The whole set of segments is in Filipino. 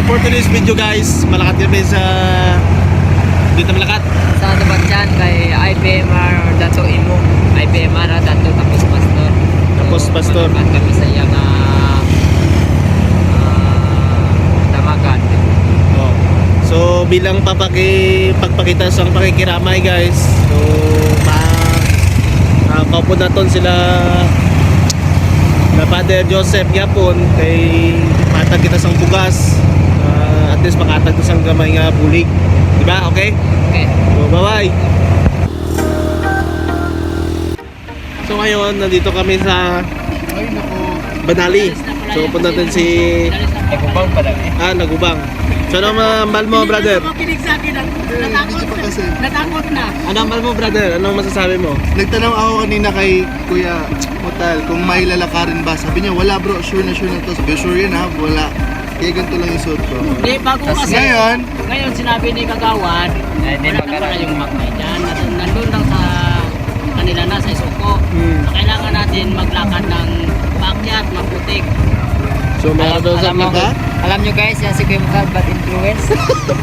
for today's video guys, malakat kami sa dito malakat. Sa dapat dyan kay IPMR Dato Imo. IPMR Dato tapos Pastor. Tapos Pastor. Malakat kami sa iya na damagan. Oh. So bilang pagpakita sa pakikiramay guys. So kaupo naton sila na Father Joseph yapon kay matag kita sang bugas. At least makatag to sang gamay nga bulig. Diba? Okay? Okay. So bye-bye. So ngayon nandito kami sa Banali. So punta natin si Nagubang pala Nagubang. So ano mambal mo brother? Kinig sa akin, natakot na. Ano mambal mo brother? Anong masasabi mo? Nagtanong ako kanina kay Kuya Motal kung may lalakarin ba. Sabi niya, wala bro, sure na to. Sabi, sure yan ha, wala. Kaya ganito lang yung suot ko. Hindi, bago kasi. Ngayon, Sinabi ni Kagawad, Hindi wala na pala yung makmay dyan. Nandun lang sa kanila na sa Isuko. So, kailangan natin maglakad ng paakyat, maputik. So meron daw sa mga Alam nyo guys, yan si Kuya Mukad bad influence.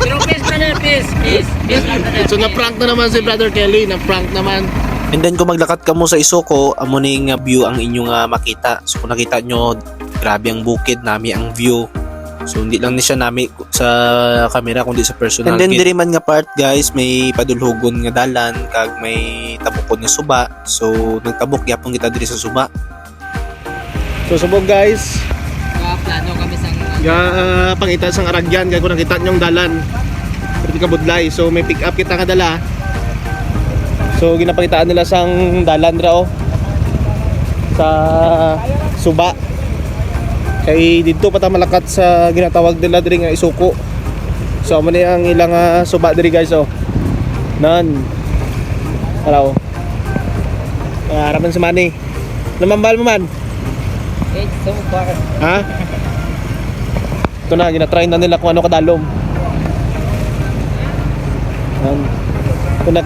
Pero peace brother, peace. Peace lang brother. So na-prank na naman si Brother Kelly, na-prank naman. And then kung maglakat ka mo sa Isoko, amo ning view ang inyong makita. So kung nakita nyo, grabe ang bukid, nami ang view. So hindi lang ni siya nami sa camera kundi sa personal. And then diri man nga part guys, may padulhugon nga dalan kag may tabukon nga suba. So nagtabok yapon kita diri sa suba. So subog guys, Plano kami sa pangita sang Aragyan kay kung nakita nyo ang dalan. Pwede ka budlay. So may pick up kita nga dala. So ginapakitaan nila sang dalan ra sa suba. Kay dito pa ta malakat sa ginatawag nila diri nga Isuko. So amo ni ang ilang suba diri guys Nan. Hello. Harapan sa mani. Namambal mo man. It's so far. Ha? Ito na, ginatry na nila kung ano kadalom. Yan. Kung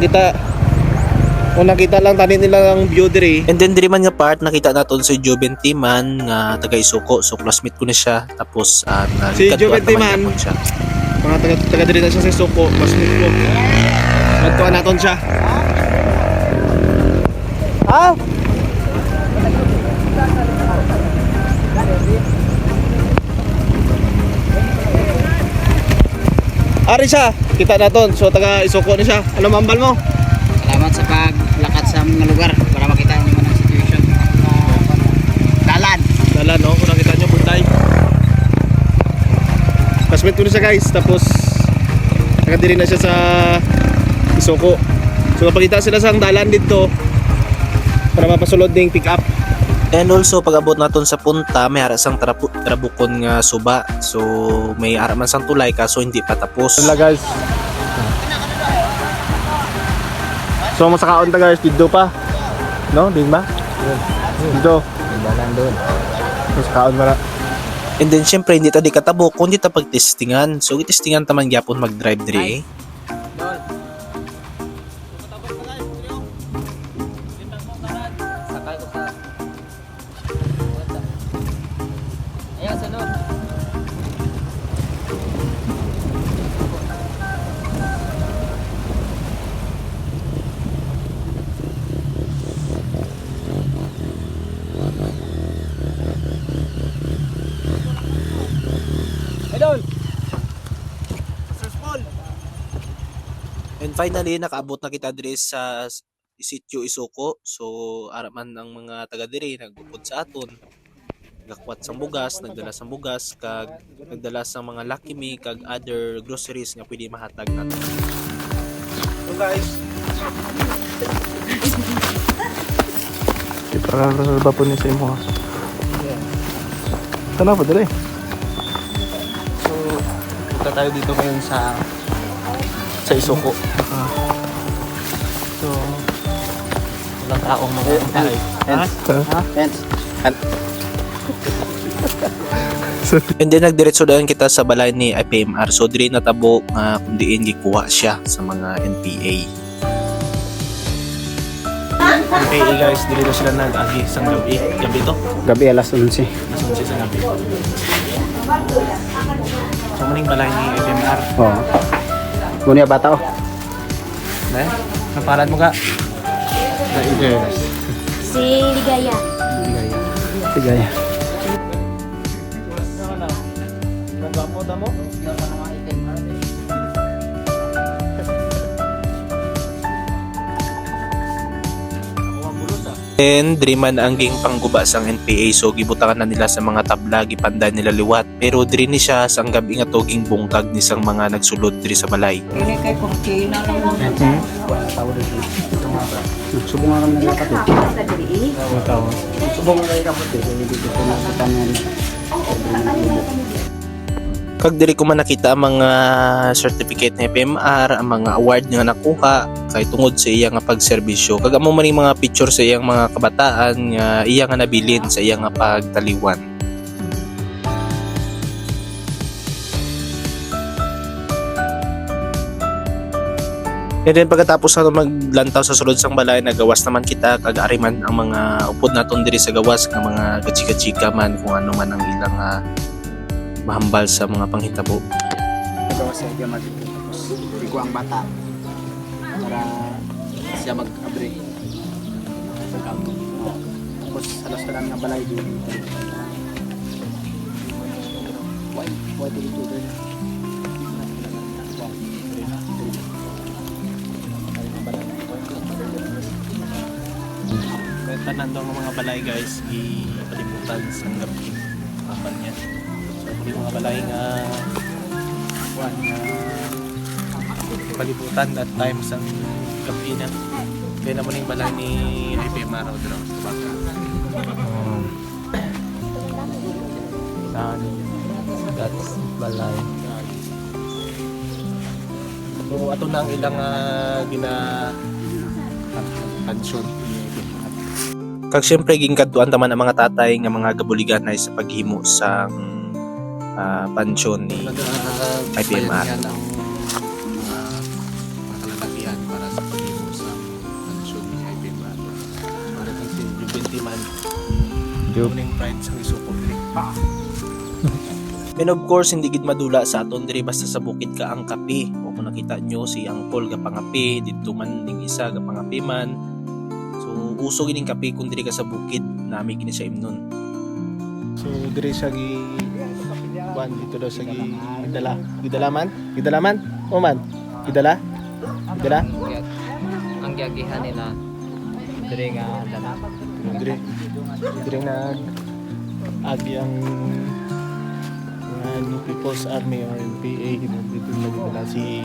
nakita lang tanin nila ang view diri. And then diri man nga part nakita naton si Juventi man nga taga Isuko. So classmate ko na siya. Tapos Si Juventi man, siya. Mga taga diri na siya sa Isuko, classmate ko. Nagtuan naton siya. Ah! Ari siya, kita naton. So taga Isuko na siya. Ano mambal mo? Salamat sa paglakat sa mga lugar para makita nyo man ang situation. Dalan. Dalan no, kung nakita nyo buntay. Classmate ko na siya guys. Tapos nakadiri na siya sa Isuko. So napakita sila sa dalan dito para mapasulod ng pick up. And also pag abot naton sa punta may hara sang trabukon nga suba. So may hara man sang tulay kaso hindi pa tapos. Wala guys. So masakaon ta guys dito pa. No, din ba? Dito. Dalan doon. Masakaon mara. And then syempre hindi ta di katabok kundi ta pagtestingan. So itestingan ta man gyapon mag-drive diri. Sakay ko sa Ayan, sunod. Idol! And finally nakaabot na kita diri sa Sitio Isuko. So araman ang mga taga diri nagupod sa aton. Nagakwat sang bugas, nagdala sang bugas kag nagdala sang mga Lucky Me kag other groceries nga pwede mahatag nato. So guys, para sa po ni sa imo. Tanaw pa dali. So punta tayo dito ngayon sa Isuko. So walang taong mga tayo. Hens. And then nagdiretso daan kita sa balay ni IPMR. So diri natabo nga kung diin gikuha siya sa mga NPA. NPA guys, diri na sila nag-agi sa gabi. Gabi to? Gabi alas 11. Alas 11 sa gabi. So maning balay ni FMR. Oo. Muna yung bata oh. Ne? Napalan mo ka? Yes. Si Ligaya. Sige ya. Nagamo mo? And Driman ang ging pangguba sang NPA so gibutangan na nila sa mga tabla gipandan nila liwat pero diri ni siya sang gabi nga toging bungkag ni sang mga nagsulod diri sa balay. Ini kay kurtina lang mo. Subong nga kami nagkakapit. Sa diri. Subong nga nagkakapit. Hindi ko na katangan. Kag diri ko man nakita ang mga certificate ni FMR, ang mga award nga nakuha kay tungod sa iya nga pagserbisyo. Kag amo man yung mga picture sa iyang mga kabataan nga iya nga nabilin sa iya nga pagtaliwan. And then pagkatapos na maglantaw sa sulod sang balay, nagawas naman kita kag ari man ang mga upod naton diri sa gawas nga mga gachika-chika man kung ano man ang ilang mahambal sa mga panghitabo. Nagawa siya diya magiging. Tapos hindi ko ang bata para siya mag-abre. Tapos alas na lang ng balay din. Why did you do that? Tanan daw ng mga balay guys, ipalibutan sa gabi kapan niya. So yung mga balay nga palibutan that time sa gabi na. Kaya naman yung balay ni FMR o draw sa baka. That's balay. So ato na ang ilang pansyon. Kag syempre gingkadtuan taman ang mga tatay nga mga gabuliganay sa paghimo sa pansyon ni FMR. ang makalalakihan para sa paghimo sa pansyon ni FMR. Para kasi jubility man. Jubiling pride sa isuko diri. And of course, hindi gid madula sa aton diri basta sa bukid ka ang kape. O kung nakita nyo si Angkol gapangapi, dito man ning isa gapangapi man. So uso gining kape kung diri ka sa bukid, nami gini sa imnon. So diri sa gi ban dito daw sa gi gidala man? O man? Gidala? Ang giyagihan nila dire nga dala. Diri nga agi ang New People's Army or NPA dito na gidala si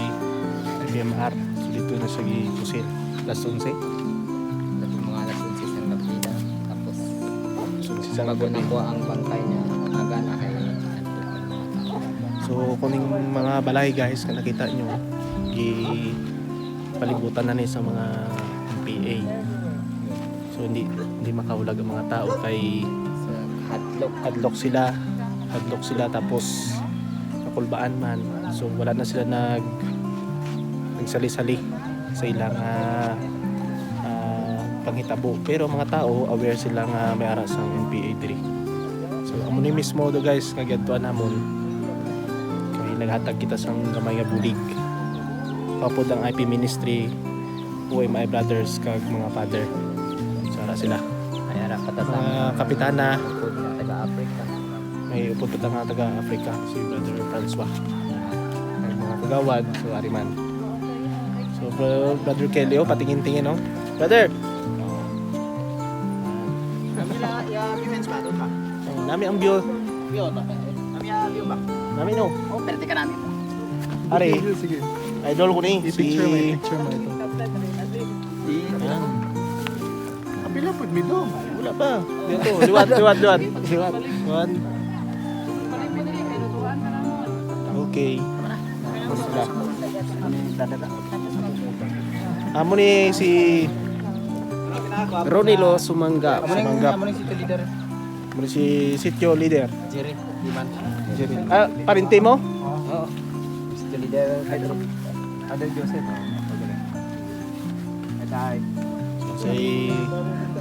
FMR. So dito na siya gi-pusil. Last 11. Mga alas 11 ng gabi na. Tapos So sa bago na po ang bangkay niya aga na kay So kuning mga balay guys na nakita nyo palibutan na ni sa mga NPA. So hindi makaulag ang mga tao kay sa hadlok sila tapos nakulbaan man. So wala na sila nagsali-sali sa ilang panghitabo. Pero mga tao aware sila nga may ara sa NPA diri. So amo ni mismo do guys nga giadtuan namon kay naghatag kita sang gamay nga bulig. Papod ang IP ministry UMI brothers kag mga father. So ara sila. ay ara Mga patasang kapitana, taga Africa. may upod pa nga taga-Africa, si Brother Francois. May mga kagawad, so Ariman. So Brother Kelly, patingin-tingin, no? Brother! Nami ang view. Nami, no? Oh, pwede ka namin. Ari, Sige. idol ko ni. I-picture mo ito. Ayan. Kapila po, midong. Wala pa. Dito, liwat. Okay. Sila. Amo ni si Ronilo Sumanggap. Amo ni si Sitio Leader. Jerry, Iman. Jerry. Parente mo? Oo. Mr. Leader, Adel Joseph. Ay, Si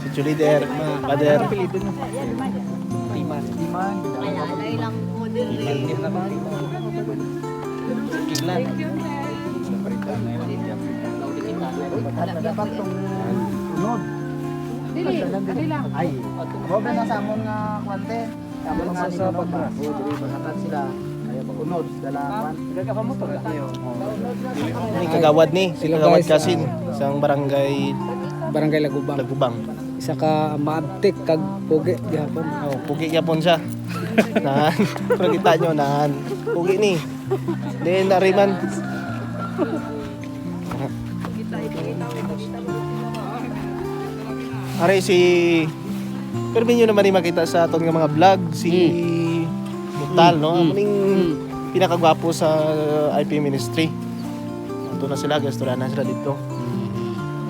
Sitio Leader, Father. Iman. Ay lang po Dili lang. Ay, bobe na sa amon nga kwante. Amon nga sa pagka. Dili mangatat sila. Kaya magunod dalapan. Daga pa mo to kayo. Ni kagawad ni, si kagawad kasin sang barangay Lagubang. Lagubang. Isa ka maabtik kag pugi gihapon. Oh, pugi yapon siya. Nahan. Pero kita nyo, nahan. Pugi ni. Then, nariman. Are si... Pero nyo naman yung makita sa aton nga mga vlog, si Mutal, no? Ang muling pinakagwapo sa IP Ministry. Ito na sila, gastoryanan sila dito.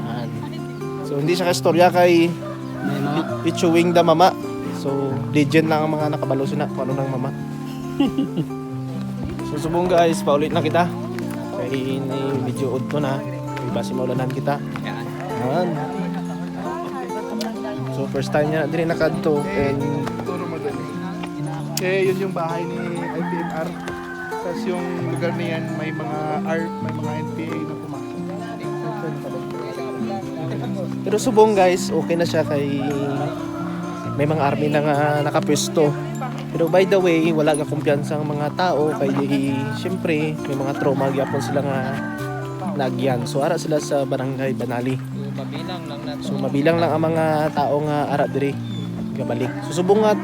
Yan. So, hindi siya kastorya kay Ichuwing da Mama. So, legend lang ang mga nakabalo sila kung ano ng mama. So, subong guys, paulit na kita. Kaya medyo odd ko na. Kaya basi maulanan kita. Yan. So, first time niya din nakadto. And Turo madali. Eh, yun yung bahay ni IPMR. Tapos yung lugar niyan may mga art, may mga NPA na pumasok. pero subong guys, okay na siya kay may mga army na nga nakapwesto. Pero by the way, wala nga kumpiyansa ang mga tao kay syempre may mga trauma gyapon sila nga nagyan. So ara sila sa barangay Banali. So mabilang lang ang mga tao nga ara diri gabalik. So subong at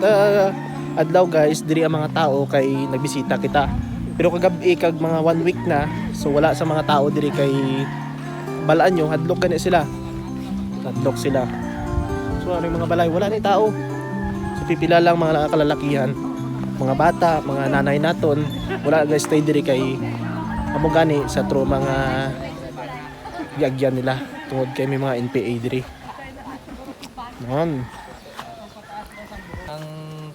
adlaw guys, diri ang mga tao kay nagbisita kita. Pero kagabi kag mga 1 week na, so wala sa mga tao diri kay balaan nyo, hadlok gani sila. Hadlok sila. So ano yung mga balay, wala ni tao. So pipila lang mga kalalakihan, mga bata, mga nanay naton, wala guys stay diri kay amo gani sa trauma nga gagyan nila tungod kay may mga NPA diri. Man. Ang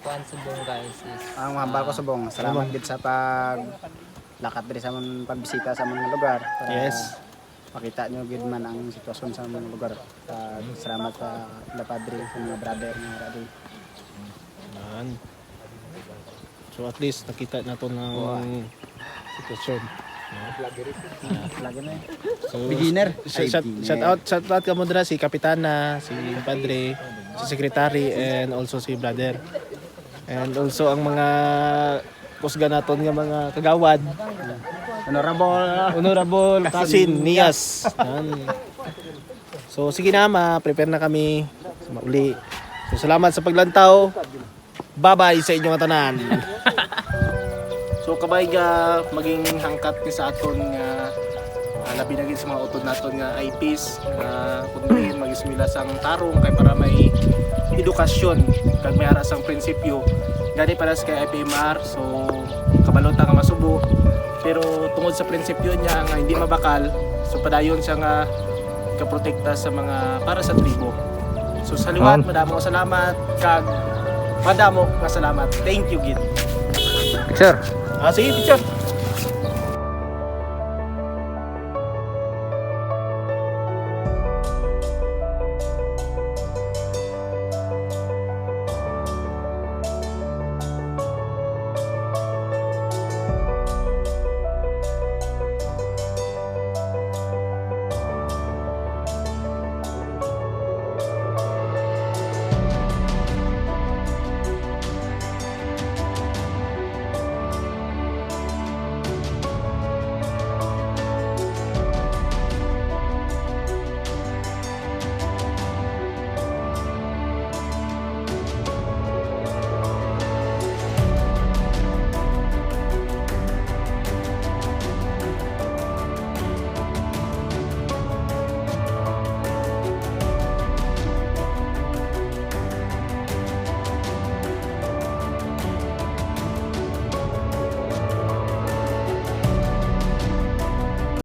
kuan subong guys is Ang mahambal ko subong. Salamat gid sa pag lakat diri sa amon pagbisita sa amon nga lugar. Para Yes. Pakita nyo gid man ang sitwasyon sa among lugar. Salamat sa padre sa mga brother nga ra diri. Man. So at least nakita nato ng sitwasyon. Lagi na. So, Beginner. shout out ka mo dira si Kapitana, si Padre, si Secretary, and also si Brother. And also ang mga kusga naton nga mga kagawad, Honorable Kasin Nias. Yan. So sige na, prepare na kami sa mauli. So salamat sa paglantaw. Bye-bye sa inyong tanan. So kabay ga maging hangkat ni sa aton nga labi na gid sa mga utod naton nga IPs nga kundi magismila sang tarong kay para may edukasyon kag may ara sang prinsipyo gani para sa kay IPMR. So kabalota nga masubo pero tungod sa prinsipyo niya nga hindi mabakal, so padayon siya nga kaprotekta sa mga para sa tribo. So sa liwat madamo nga salamat kag madamo nga salamat. Thank you gid. Sir. Sige, picture.